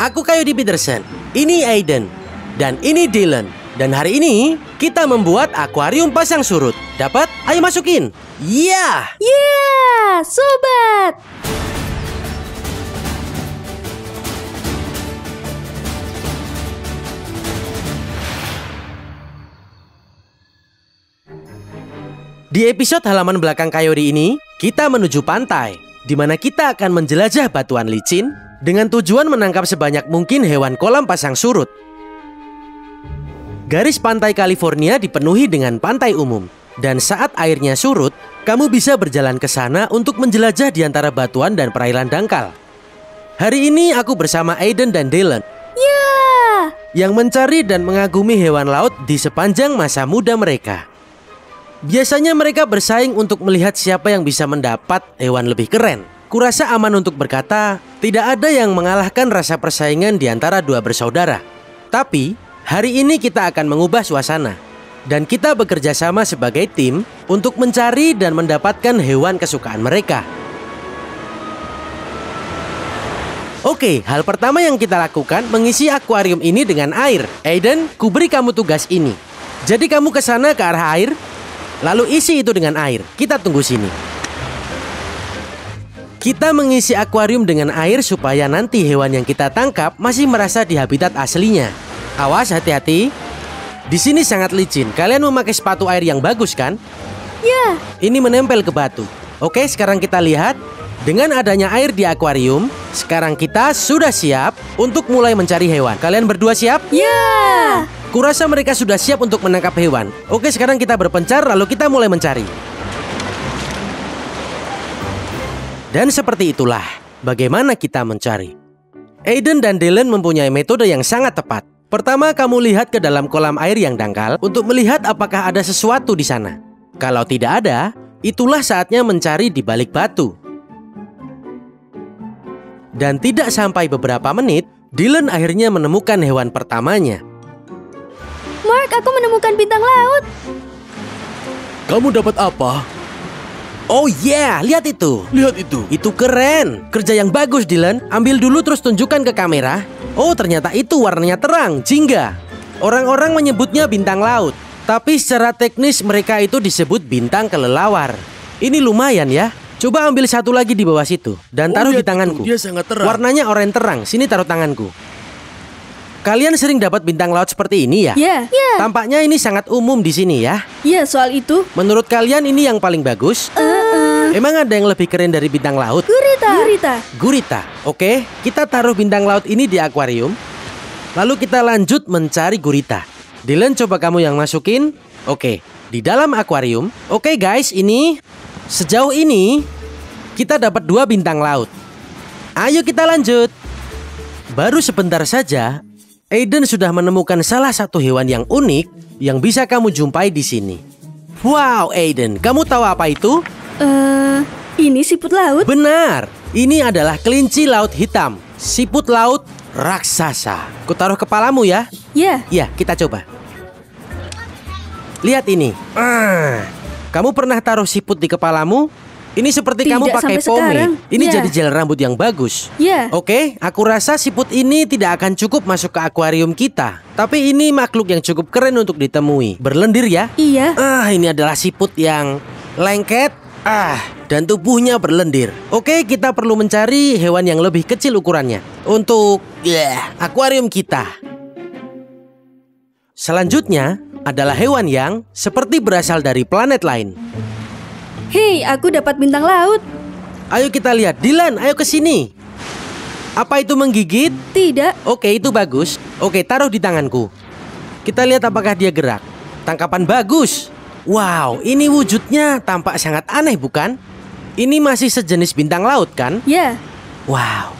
Aku Coyote Peterson. Ini Aiden. Dan ini Dylan. Dan hari ini kita membuat akuarium pasang surut. Dapat? Ayo masukin. Yeah! Yeah, sobat! Di episode halaman belakang Coyote ini, kita menuju pantai, di mana kita akan menjelajah batuan licin dengan tujuan menangkap sebanyak mungkin hewan kolam pasang surut. Garis pantai California dipenuhi dengan pantai umum, dan saat airnya surut, kamu bisa berjalan ke sana untuk menjelajah di antara batuan dan perairan dangkal. Hari ini aku bersama Aiden dan Dylan yang mencari dan mengagumi hewan laut di sepanjang masa muda mereka. Biasanya mereka bersaing untuk melihat siapa yang bisa mendapat hewan lebih keren. Kurasa aman untuk berkata, tidak ada yang mengalahkan rasa persaingan di antara dua bersaudara. Tapi, hari ini kita akan mengubah suasana. Dan kita bekerja sama sebagai tim untuk mencari dan mendapatkan hewan kesukaan mereka. Oke, hal pertama yang kita lakukan mengisi akuarium ini dengan air. Aiden, kuberi kamu tugas ini. Jadi kamu ke sana ke arah air, lalu isi itu dengan air. Kita tunggu sini. Kita mengisi akuarium dengan air supaya nanti hewan yang kita tangkap masih merasa di habitat aslinya. Awas, hati-hati. Di sini sangat licin. Kalian memakai sepatu air yang bagus kan? Ya. Ini menempel ke batu. Oke, sekarang kita lihat. Dengan adanya air di akuarium, sekarang kita sudah siap untuk mulai mencari hewan. Kalian berdua siap? Ya. Kurasa mereka sudah siap untuk menangkap hewan. Oke, sekarang kita berpencar lalu kita mulai mencari. Dan seperti itulah bagaimana kita mencari. Aiden dan Dylan mempunyai metode yang sangat tepat. Pertama, kamu lihat ke dalam kolam air yang dangkal untuk melihat apakah ada sesuatu di sana. Kalau tidak ada, itulah saatnya mencari di balik batu. Dan tidak sampai beberapa menit, Dylan akhirnya menemukan hewan pertamanya. Mark, aku menemukan bintang laut. Kamu dapat apa? Oh yeah, lihat itu. Lihat itu. Itu keren. Kerja yang bagus, Dylan. Ambil dulu terus tunjukkan ke kamera. Oh, ternyata itu warnanya terang, jingga. Orang-orang menyebutnya bintang laut. Tapi secara teknis mereka itu disebut bintang kelelawar. Ini lumayan ya. Coba ambil satu lagi di bawah situ dan taruh di tanganku. Dia sangat terang. Warnanya oranye terang. Sini taruh tanganku. Kalian sering dapat bintang laut seperti ini ya? Ya. Tampaknya ini sangat umum di sini ya. Ya, soal itu. Menurut kalian ini yang paling bagus? Emang ada yang lebih keren dari bintang laut? Gurita. Oke, kita taruh bintang laut ini di akuarium. Lalu kita lanjut mencari gurita. Dylan, coba kamu yang masukin. Oke, di dalam akuarium. Oke guys, ini sejauh ini kita dapat 2 bintang laut. Ayo kita lanjut. Baru sebentar saja Aiden sudah menemukan salah satu hewan yang unik yang bisa kamu jumpai di sini. Wow, Aiden, kamu tahu apa itu? Ini siput laut? Benar, ini adalah kelinci laut hitam, siput laut raksasa. Kutaruh kepalamu ya? Ya. Ya, kita coba. Lihat ini. Kamu pernah taruh siput di kepalamu? Ini seperti Tidak kamu pakai sampai sekarang. pomade. Ini Ya. jadi gel rambut yang bagus. Ya. Oke, aku rasa siput ini tidak akan cukup masuk ke akuarium kita. Tapi ini makhluk yang cukup keren untuk ditemui. Berlendir ya? Iya. Ini adalah siput yang lengket. Dan tubuhnya berlendir. Oke, kita perlu mencari hewan yang lebih kecil ukurannya untuk akuarium kita. Selanjutnya adalah hewan yang seperti berasal dari planet lain. Hei, aku dapat bintang laut. Ayo kita lihat. Dylan, ayo ke sini. Apa itu menggigit? Tidak. Oke, itu bagus. Oke, taruh di tanganku. Kita lihat apakah dia gerak. Tangkapan bagus. Wow, ini wujudnya tampak sangat aneh bukan? Ini masih sejenis bintang laut kan? Ya. Wow,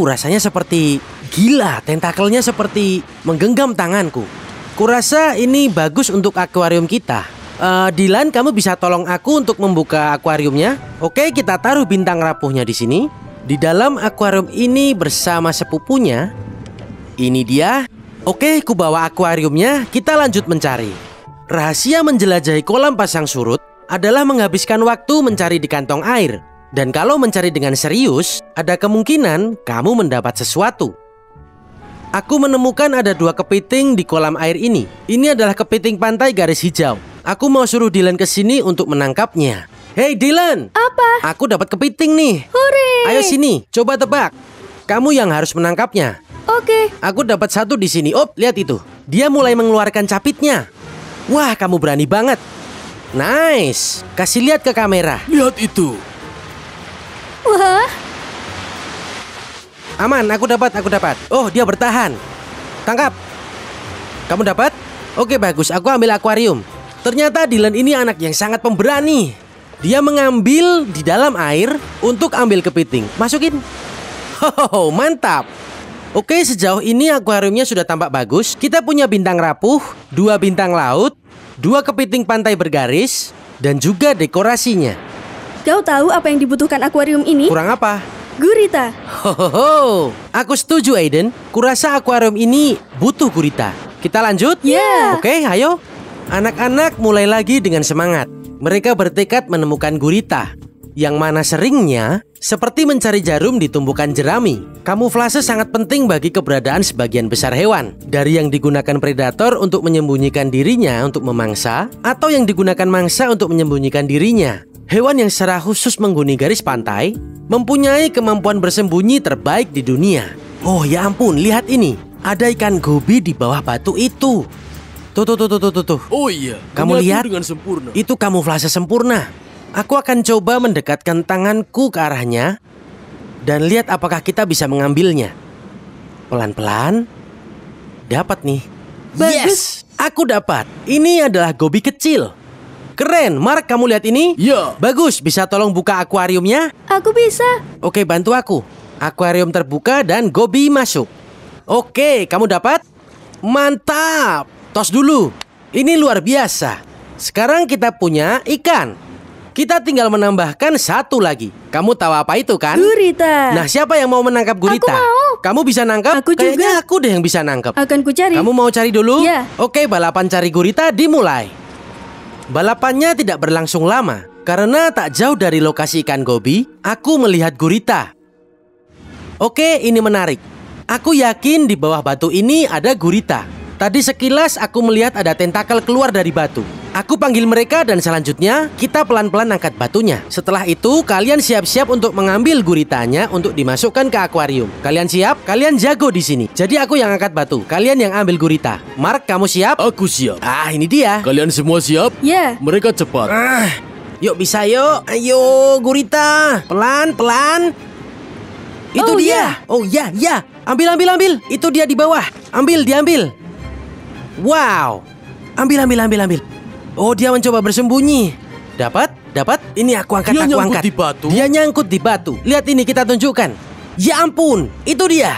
rasanya seperti gila. Tentakelnya seperti menggenggam tanganku. Kurasa ini bagus untuk akuarium kita. Dylan, kamu bisa tolong aku untuk membuka akuariumnya? Oke, kita taruh bintang rapuhnya di sini. Di dalam akuarium ini bersama sepupunya. Ini dia. Oke, ku bawa akuariumnya. Kita lanjut mencari. Rahasia menjelajahi kolam pasang surut adalah menghabiskan waktu mencari di kantong air. Dan kalau mencari dengan serius, ada kemungkinan kamu mendapat sesuatu. Aku menemukan ada 2 kepiting di kolam air ini. Ini adalah kepiting pantai garis hijau. Aku mau suruh Dylan ke sini untuk menangkapnya. Hey Dylan! Apa? Aku dapat kepiting nih. Hore! Ayo sini, coba tebak. Kamu yang harus menangkapnya. Oke. Aku dapat 1 di sini. Oh, lihat itu. Dia mulai mengeluarkan capitnya. Wah, kamu berani banget. Nice. Kasih lihat ke kamera. Lihat itu. Wah, Aman, aku dapat. Oh, dia bertahan. Tangkap. Kamu dapat? Oke, bagus. Aku ambil akuarium. Ternyata Dylan ini anak yang sangat pemberani. Dia mengambil di dalam air untuk ambil kepiting. Masukin. Hohoho, mantap. Oke, sejauh ini akuariumnya sudah tampak bagus. Kita punya bintang rapuh, 2 bintang laut, 2 kepiting pantai bergaris, dan juga dekorasinya. kau tahu apa yang dibutuhkan akuarium ini? Kurang apa? Gurita. Hohoho, aku setuju Aiden. Kurasa akuarium ini butuh gurita. Kita lanjut? Ya. Oke, ayo. Anak-anak mulai lagi dengan semangat. Mereka bertekad menemukan gurita. Yang mana seringnya seperti mencari jarum di tumbukan jerami. Kamuflase sangat penting bagi keberadaan sebagian besar hewan. Dari yang digunakan predator untuk menyembunyikan dirinya untuk memangsa, atau yang digunakan mangsa untuk menyembunyikan dirinya. Hewan yang secara khusus menghuni garis pantai mempunyai kemampuan bersembunyi terbaik di dunia. Oh ya ampun, lihat ini. Ada ikan gobi di bawah batu itu. Tuh. Oh iya, Kamu menyatu lihat? dengan sempurna. Itu kamuflase sempurna. Aku akan coba mendekatkan tanganku ke arahnya dan lihat apakah kita bisa mengambilnya. Pelan-pelan. Dapat nih. Bagus. Yes, aku dapat. Ini adalah gobi kecil. Keren, Mark, kamu lihat ini? Ya. Bagus, bisa tolong buka akuariumnya? Aku bisa. Oke, bantu aku. Akuarium terbuka dan gobi masuk. Oke, kamu dapat? Mantap. Tos dulu. Ini luar biasa. Sekarang kita punya ikan. Kita tinggal menambahkan 1 lagi. Kamu tahu apa itu kan? Gurita. Nah, siapa yang mau menangkap gurita? Aku mau. Kamu bisa nangkap? Aku juga. Kayaknya aku deh yang bisa nangkap. Akan ku cari. Kamu mau cari dulu? Ya. Oke, balapan cari gurita dimulai. Balapannya tidak berlangsung lama. Karena tak jauh dari lokasi ikan gobi, aku melihat gurita. Oke, ini menarik. Aku yakin di bawah batu ini ada gurita. Tadi sekilas aku melihat ada tentakel keluar dari batu. Aku panggil mereka dan selanjutnya kita pelan-pelan angkat batunya. Setelah itu kalian siap-siap untuk mengambil guritanya untuk dimasukkan ke akuarium. Kalian siap? Kalian jago di sini. Jadi aku yang angkat batu, kalian yang ambil gurita. Mark, kamu siap? Aku siap. Ah, ini dia. Kalian semua siap? Ya. Mereka cepat. Yuk bisa yuk. Ayo gurita. Pelan-pelan. Itu Oh, dia. Oh ya. Ambil. Itu dia di bawah. Diambil. Wow. Ambil. Oh, dia mencoba bersembunyi. Dapat. Ini aku angkat, Dia aku nyangkut angkat. di batu. Dia nyangkut di batu. Lihat ini, kita tunjukkan. Ya ampun, itu dia.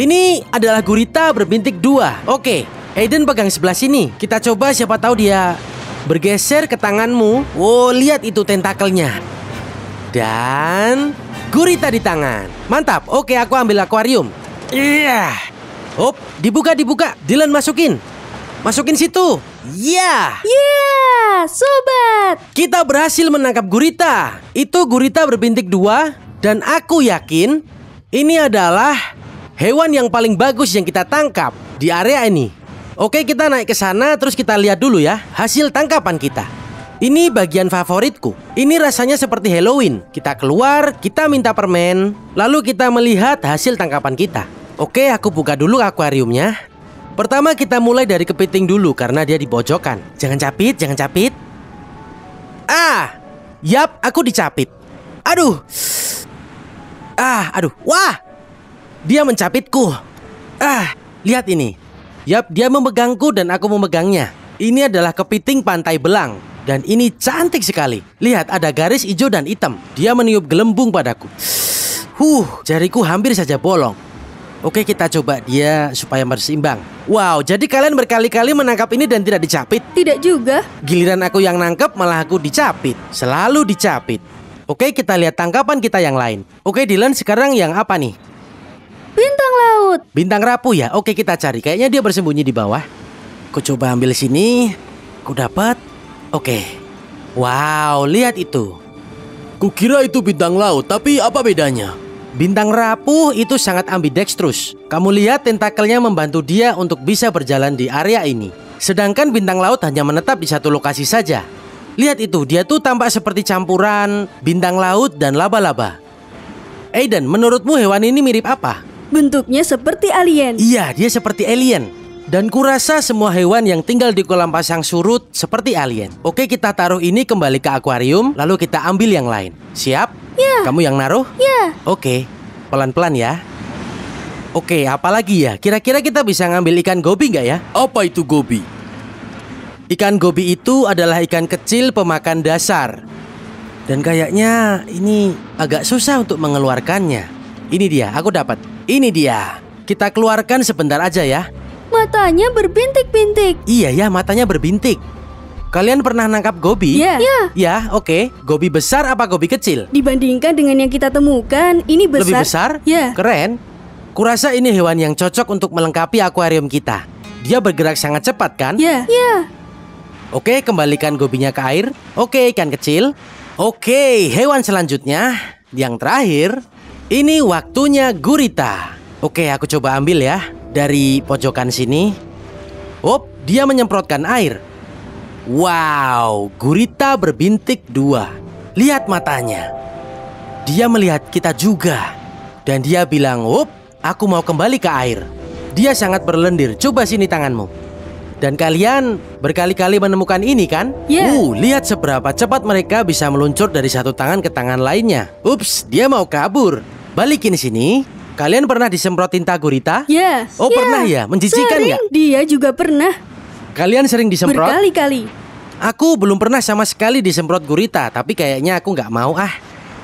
Ini adalah gurita berbintik 2. Oke, Aiden pegang sebelah sini. Kita coba, siapa tahu dia bergeser ke tanganmu. Oh, lihat itu tentakelnya. Dan gurita di tangan. Mantap. Oke, aku ambil akuarium. Iya. Hop, dibuka. Dylan masukin situ. Ya. Ya, sobat. Kita berhasil menangkap gurita. Itu gurita berbintik 2. Dan aku yakin ini adalah hewan yang paling bagus yang kita tangkap di area ini. Oke, kita naik ke sana terus kita lihat dulu ya hasil tangkapan kita. Ini bagian favoritku. Ini rasanya seperti Halloween. Kita keluar, kita minta permen, lalu kita melihat hasil tangkapan kita. Oke, aku buka dulu akuariumnya. Pertama kita mulai dari kepiting dulu karena dia di pojokan. Jangan capit. Yap, aku dicapit. Aduh. Wah. Dia mencapitku. Lihat ini. Yap, dia memegangku dan aku memegangnya. Ini adalah kepiting pantai belang. Dan ini cantik sekali. Lihat, ada garis hijau dan hitam. Dia meniup gelembung padaku. Jariku hampir saja bolong. Oke, kita coba dia supaya berseimbang. Wow, jadi kalian berkali-kali menangkap ini dan tidak dicapit? Tidak juga. Giliran aku yang nangkep malah aku dicapit. Selalu dicapit. Oke, kita lihat tangkapan kita yang lain. Oke, Dylan, sekarang yang apa nih? Bintang laut. Bintang rapuh ya? Oke, kita cari. Kayaknya dia bersembunyi di bawah. Aku coba ambil sini. Aku dapat. Oke. Wow, lihat itu. Kukira itu bintang laut, tapi apa bedanya? Bintang rapuh itu sangat ambidextrous. Kamu lihat tentakelnya membantu dia untuk bisa berjalan di area ini. Sedangkan bintang laut hanya menetap di satu lokasi saja. Lihat itu, dia tuh tampak seperti campuran bintang laut dan laba-laba. Aiden, menurutmu hewan ini mirip apa? Bentuknya seperti alien. Iya, dia seperti alien. Dan kurasa semua hewan yang tinggal di kolam pasang surut seperti alien. Oke, kita taruh ini kembali ke akuarium, lalu kita ambil yang lain. Siap? Ya. Kamu yang naruh? Ya. Oke, pelan-pelan ya. Oke, apalagi ya? Kira-kira kita bisa ngambil ikan gobi nggak ya? Apa itu gobi? Ikan gobi itu adalah ikan kecil pemakan dasar. Dan kayaknya ini agak susah untuk mengeluarkannya. Ini dia, aku dapat. Ini dia. Kita keluarkan sebentar aja ya. Matanya berbintik-bintik. Iya ya, matanya berbintik. Kalian pernah nangkap gobi? Ya. Ya. Ya, oke. Gobi besar apa gobi kecil? Dibandingkan dengan yang kita temukan, ini besar. Lebih besar? Ya. Keren. Kurasa ini hewan yang cocok untuk melengkapi akuarium kita. Dia bergerak sangat cepat kan? Ya. Ya. Oke, kembalikan gobinya ke air. Oke, ikan kecil. Oke, hewan selanjutnya. Yang terakhir. Ini waktunya gurita. Oke, aku coba ambil ya. Dari pojokan sini. Hop, dia menyemprotkan air. Wow, gurita berbintik 2. Lihat matanya. Dia melihat kita juga. Dan dia bilang, hop, aku mau kembali ke air. Dia sangat berlendir. Coba sini tanganmu. Dan kalian berkali-kali menemukan ini kan? Ya. Lihat seberapa cepat mereka bisa meluncur dari satu tangan ke tangan lainnya. Ups, dia mau kabur. Balikin sini. Kalian pernah disemprot tinta gurita? Ya. Oh, ya. pernah ya? Menjijikan Sering. nggak? Dia juga pernah. Kalian sering disemprot? Berkali-kali. Aku belum pernah sama sekali disemprot gurita, tapi kayaknya aku nggak mau ah.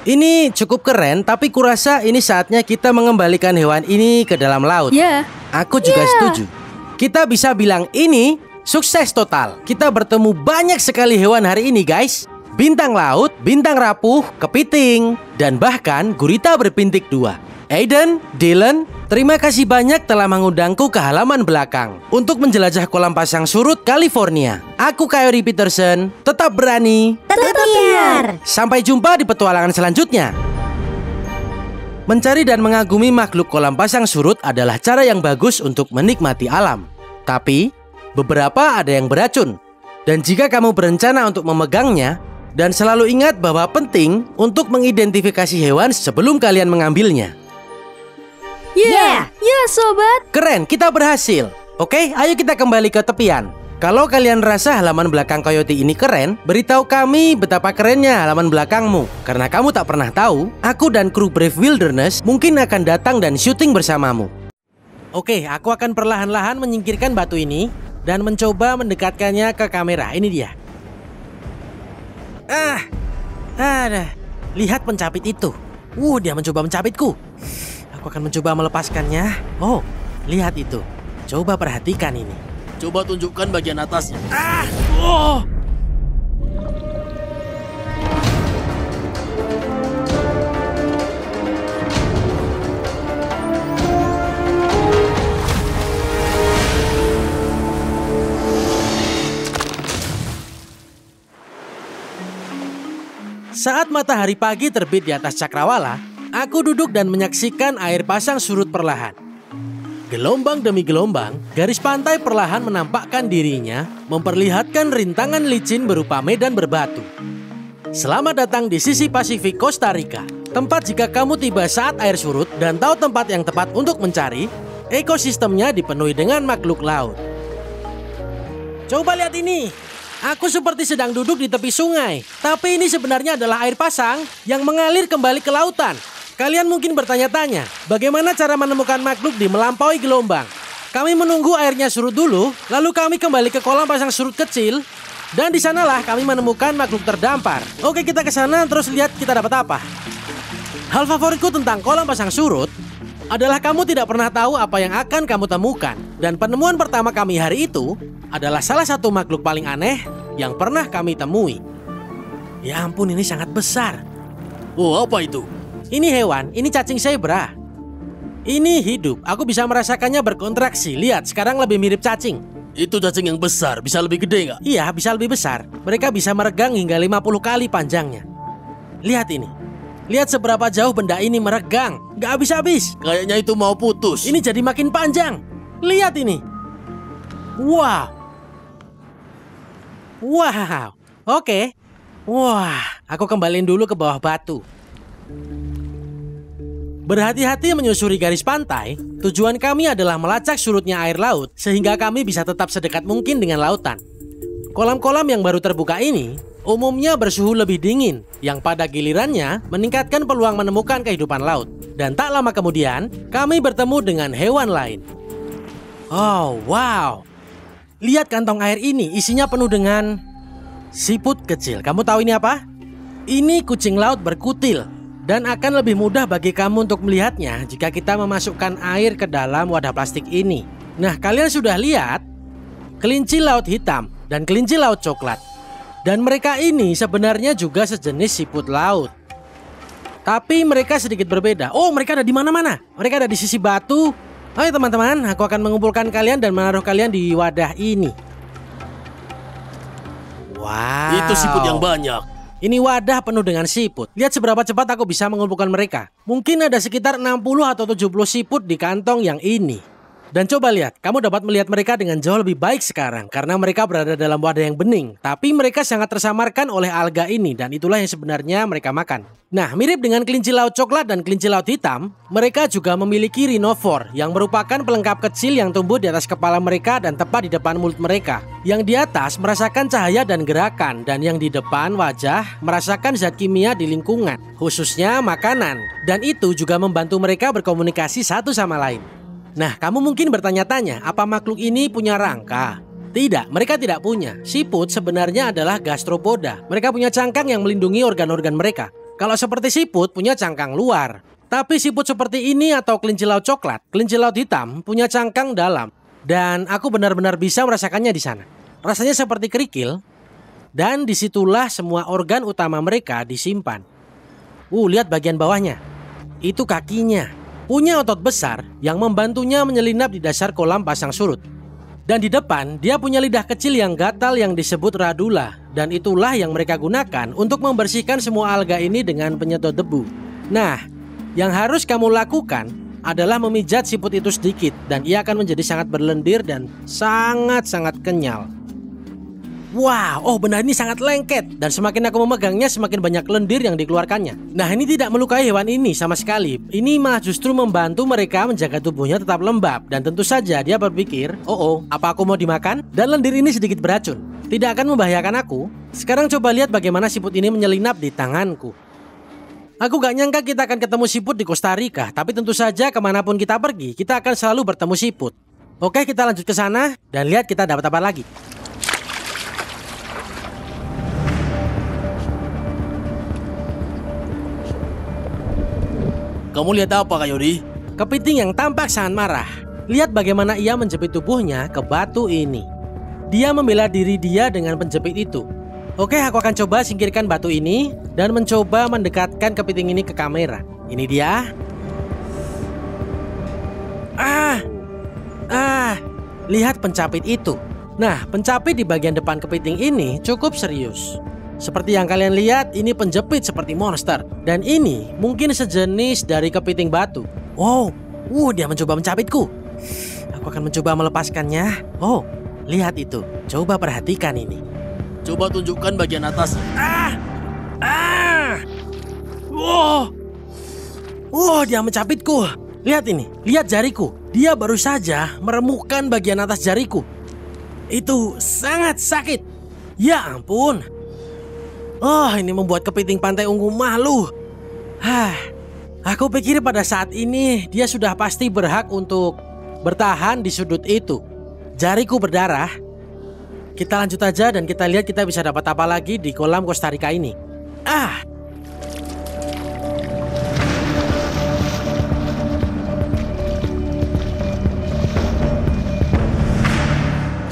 Ini cukup keren, tapi kurasa ini saatnya kita mengembalikan hewan ini ke dalam laut. Ya. Aku juga setuju. Kita bisa bilang ini sukses total. Kita bertemu banyak sekali hewan hari ini guys. Bintang laut, bintang rapuh, kepiting, dan bahkan gurita berbintik 2. Aiden, Dylan, terima kasih banyak telah mengundangku ke halaman belakang untuk menjelajah kolam pasang surut California. Aku Coyote Peterson, tetap berani, Tetap liar. Sampai jumpa di petualangan selanjutnya. Mencari dan mengagumi makhluk kolam pasang surut adalah cara yang bagus untuk menikmati alam. Tapi, beberapa ada yang beracun. Dan jika kamu berencana untuk memegangnya, dan selalu ingat bahwa penting untuk mengidentifikasi hewan sebelum kalian mengambilnya. Ya. Ya, sobat. Keren, kita berhasil. Oke, ayo kita kembali ke tepian. Kalau kalian rasa halaman belakang Coyote ini keren, beritahu kami betapa kerennya halaman belakangmu. Karena kamu tak pernah tahu, aku dan kru Brave Wilderness mungkin akan datang dan syuting bersamamu. Oke, aku akan perlahan-lahan menyingkirkan batu ini dan mencoba mendekatkannya ke kamera. Ini dia. Lihat pencapit itu. Dia mencoba mencapitku. Aku akan mencoba melepaskannya. Oh, lihat itu. Coba perhatikan ini. Coba tunjukkan bagian atasnya. Saat matahari pagi terbit di atas cakrawala, aku duduk dan menyaksikan air pasang surut perlahan. Gelombang demi gelombang, garis pantai perlahan menampakkan dirinya, memperlihatkan rintangan licin berupa medan berbatu. Selamat datang di sisi Pasifik Costa Rica, tempat jika kamu tiba saat air surut dan tahu tempat yang tepat untuk mencari, ekosistemnya dipenuhi dengan makhluk laut. Coba lihat ini. Aku seperti sedang duduk di tepi sungai, tapi ini sebenarnya adalah air pasang yang mengalir kembali ke lautan. Kalian mungkin bertanya-tanya, bagaimana cara menemukan makhluk di melampaui gelombang? Kami menunggu airnya surut dulu, lalu kami kembali ke kolam pasang surut kecil, dan di sanalah kami menemukan makhluk terdampar. Oke, kita ke sana terus lihat kita dapat apa. Hal favoritku tentang kolam pasang surut adalah kamu tidak pernah tahu apa yang akan kamu temukan. Dan penemuan pertama kami hari itu adalah salah satu makhluk paling aneh yang pernah kami temui. Ya ampun, ini sangat besar. Oh, apa itu? Ini hewan, ini cacing zebra. Ini hidup, aku bisa merasakannya berkontraksi. Lihat, sekarang lebih mirip cacing. Itu cacing yang besar, bisa lebih gede nggak? Iya, bisa lebih besar. Mereka bisa meregang hingga 50 kali panjangnya. Lihat ini. Lihat seberapa jauh benda ini meregang. Gak habis-habis. Kayaknya itu mau putus. Ini jadi makin panjang. Lihat ini. Wow. Wow. Oke. Wah, aku kembaliin dulu ke bawah batu. Berhati-hati menyusuri garis pantai. Tujuan kami adalah melacak surutnya air laut sehingga kami bisa tetap sedekat mungkin dengan lautan. Kolam-kolam yang baru terbuka ini umumnya bersuhu lebih dingin, yang pada gilirannya meningkatkan peluang menemukan kehidupan laut. Dan tak lama kemudian, kami bertemu dengan hewan lain. Oh, wow. Lihat kantong air ini, isinya penuh dengan siput kecil. Kamu tahu ini apa? Ini kucing laut berkutil. Dan akan lebih mudah bagi kamu untuk melihatnya jika kita memasukkan air ke dalam wadah plastik ini. Nah, kalian sudah lihat kelinci laut hitam dan kelinci laut coklat. Dan mereka ini sebenarnya juga sejenis siput laut. Tapi mereka sedikit berbeda. Oh, mereka ada di mana-mana. Mereka ada di sisi batu. Ayo teman-teman, aku akan mengumpulkan kalian dan menaruh kalian di wadah ini. Wow. Itu siput yang banyak. Ini wadah penuh dengan siput. Lihat seberapa cepat aku bisa mengumpulkan mereka. Mungkin ada sekitar 60 atau 70 siput di kantong yang ini. Dan coba lihat, kamu dapat melihat mereka dengan jauh lebih baik sekarang karena mereka berada dalam wadah yang bening. Tapi mereka sangat tersamarkan oleh alga ini dan itulah yang sebenarnya mereka makan. Nah, mirip dengan kelinci laut coklat dan kelinci laut hitam, mereka juga memiliki rhinophore yang merupakan pelengkap kecil yang tumbuh di atas kepala mereka dan tepat di depan mulut mereka. Yang di atas merasakan cahaya dan gerakan dan yang di depan wajah merasakan zat kimia di lingkungan, khususnya makanan. Dan itu juga membantu mereka berkomunikasi satu sama lain. Nah, kamu mungkin bertanya-tanya, apa makhluk ini punya rangka? Tidak, mereka tidak punya. Siput sebenarnya adalah gastropoda. Mereka punya cangkang yang melindungi organ-organ mereka. Kalau seperti siput, punya cangkang luar. Tapi siput seperti ini atau kelinci laut coklat, kelinci laut hitam, punya cangkang dalam. Dan aku benar-benar bisa merasakannya di sana. Rasanya seperti kerikil. Dan disitulah semua organ utama mereka disimpan. Lihat bagian bawahnya. Itu kakinya. Punya otot besar yang membantunya menyelinap di dasar kolam pasang surut. Dan di depan dia punya lidah kecil yang gatal yang disebut radula. Dan itulah yang mereka gunakan untuk membersihkan semua alga ini dengan penyedot debu. Nah, yang harus kamu lakukan adalah memijat siput itu sedikit. Dan ia akan menjadi sangat berlendir dan sangat-sangat kenyal. Wow, benda ini sangat lengket. Dan semakin aku memegangnya, semakin banyak lendir yang dikeluarkannya. Nah, ini tidak melukai hewan ini sama sekali. Ini malah justru membantu mereka menjaga tubuhnya tetap lembab. Dan tentu saja dia berpikir, apa aku mau dimakan? Dan lendir ini sedikit beracun. Tidak akan membahayakan aku. Sekarang coba lihat bagaimana siput ini menyelinap di tanganku. Aku gak nyangka kita akan ketemu siput di Costa Rica. Tapi tentu saja kemanapun kita pergi, kita akan selalu bertemu siput. Oke, kita lanjut ke sana dan lihat kita dapat apa lagi. Kamu lihat apa, Kak Yodi? Kepiting yang tampak sangat marah. Lihat bagaimana ia menjepit tubuhnya ke batu ini. Dia membela diri dia dengan penjepit itu. Oke, aku akan coba singkirkan batu ini dan mencoba mendekatkan kepiting ini ke kamera. Ini dia. Lihat pencapit itu. Nah, pencapit di bagian depan kepiting ini cukup serius. Seperti yang kalian lihat, ini penjepit seperti monster. Dan ini mungkin sejenis dari kepiting batu. Wow, dia mencoba mencapitku. Aku akan mencoba melepaskannya. Lihat itu. Coba perhatikan ini. Coba tunjukkan bagian atasnya. Dia mencapitku. Lihat ini, lihat jariku. Dia baru saja meremukkan bagian atas jariku. Itu sangat sakit. Ya ampun. Ini membuat kepiting pantai ungu malu. Aku pikir pada saat ini dia sudah pasti berhak untuk bertahan di sudut itu. Jariku berdarah. Kita lanjut aja dan kita lihat kita bisa dapat apa lagi di kolam Costa Rica ini.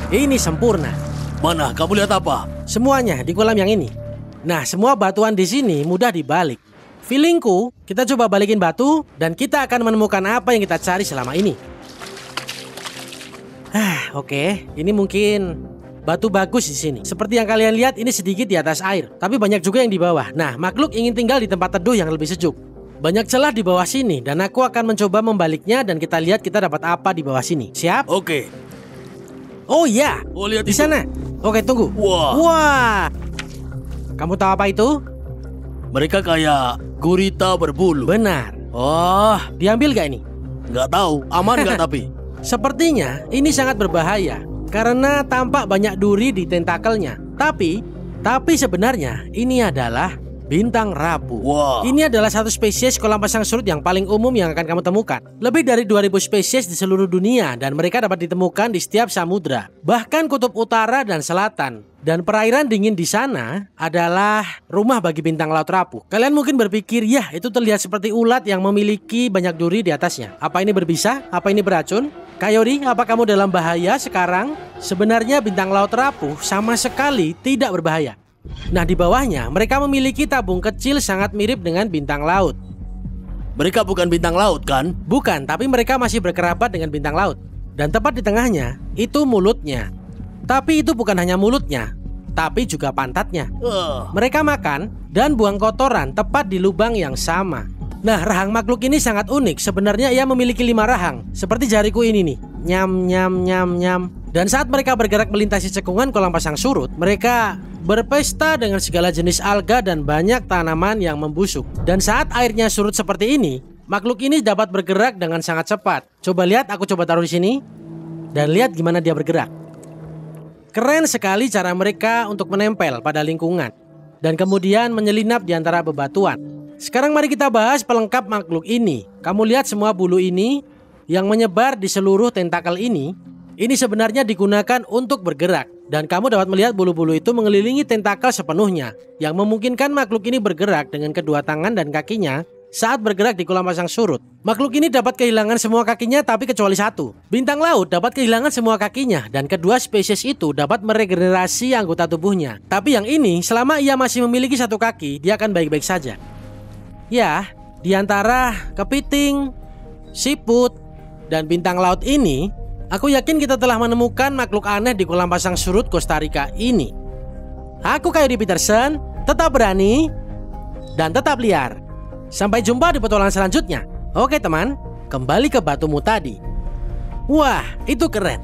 Ini sempurna. Mana? Kamu lihat apa? Semuanya di kolam yang ini. Nah, semua batuan di sini mudah dibalik. Feelingku, kita coba balikin batu dan kita akan menemukan apa yang kita cari selama ini. Oke, ini mungkin batu bagus di sini. Seperti yang kalian lihat, ini sedikit di atas air, tapi banyak juga yang di bawah. Nah, makhluk ingin tinggal di tempat teduh yang lebih sejuk. Banyak celah di bawah sini, dan aku akan mencoba membaliknya dan kita lihat kita dapat apa di bawah sini. Siap? Oke. Oh iya, Oh, lihat di itu. sana. Oke, tunggu. Wah. Wah. Kamu tahu apa itu? Mereka kayak gurita berbulu. Benar. Oh, diambil gak ini? Nggak tahu, aman nggak tapi? Sepertinya ini sangat berbahaya karena tampak banyak duri di tentakelnya. Tapi sebenarnya ini adalah bintang rapuh. Wah. Ini adalah satu spesies kolam pasang surut yang paling umum yang akan kamu temukan. Lebih dari 2000 spesies di seluruh dunia dan mereka dapat ditemukan di setiap samudra, bahkan kutub utara dan selatan. Dan perairan dingin di sana adalah rumah bagi bintang laut rapuh. Kalian mungkin berpikir, ya itu terlihat seperti ulat yang memiliki banyak duri di atasnya. Apa ini berbisa? Apa ini beracun? Coyote, apa kamu dalam bahaya sekarang? Sebenarnya bintang laut rapuh sama sekali tidak berbahaya. Nah, di bawahnya mereka memiliki tabung kecil sangat mirip dengan bintang laut. Mereka bukan bintang laut kan? Bukan, tapi mereka masih berkerabat dengan bintang laut. Dan tepat di tengahnya, itu mulutnya. Tapi itu bukan hanya mulutnya, tapi juga pantatnya. Mereka makan dan buang kotoran tepat di lubang yang sama. Nah, rahang makhluk ini sangat unik. Sebenarnya ia memiliki 5 rahang, seperti jariku ini nih. Nyam, nyam, nyam, nyam. Dan saat mereka bergerak melintasi cekungan kolam pasang surut, mereka berpesta dengan segala jenis alga dan banyak tanaman yang membusuk. Dan saat airnya surut seperti ini, makhluk ini dapat bergerak dengan sangat cepat. Coba lihat, aku coba taruh di sini. Dan lihat gimana dia bergerak. Keren sekali cara mereka untuk menempel pada lingkungan dan kemudian menyelinap di antara bebatuan. Sekarang mari kita bahas pelengkap makhluk ini. Kamu lihat semua bulu ini yang menyebar di seluruh tentakel ini. Ini sebenarnya digunakan untuk bergerak. Dan kamu dapat melihat bulu-bulu itu mengelilingi tentakel sepenuhnya, yang memungkinkan makhluk ini bergerak dengan kedua tangan dan kakinya saat bergerak di kolam pasang surut. Makhluk ini dapat kehilangan semua kakinya tapi kecuali satu. Bintang laut dapat kehilangan semua kakinya dan kedua spesies itu dapat meregenerasi anggota tubuhnya. Tapi yang ini, selama ia masih memiliki satu kaki, dia akan baik-baik saja. Ya, di antara kepiting, siput, dan bintang laut ini, aku yakin kita telah menemukan makhluk aneh di kolam pasang surut Costa Rica ini. Aku Coyote Peterson, tetap berani dan tetap liar. Sampai jumpa di petualangan selanjutnya. Oke teman, kembali ke batumu tadi. Wah, itu keren.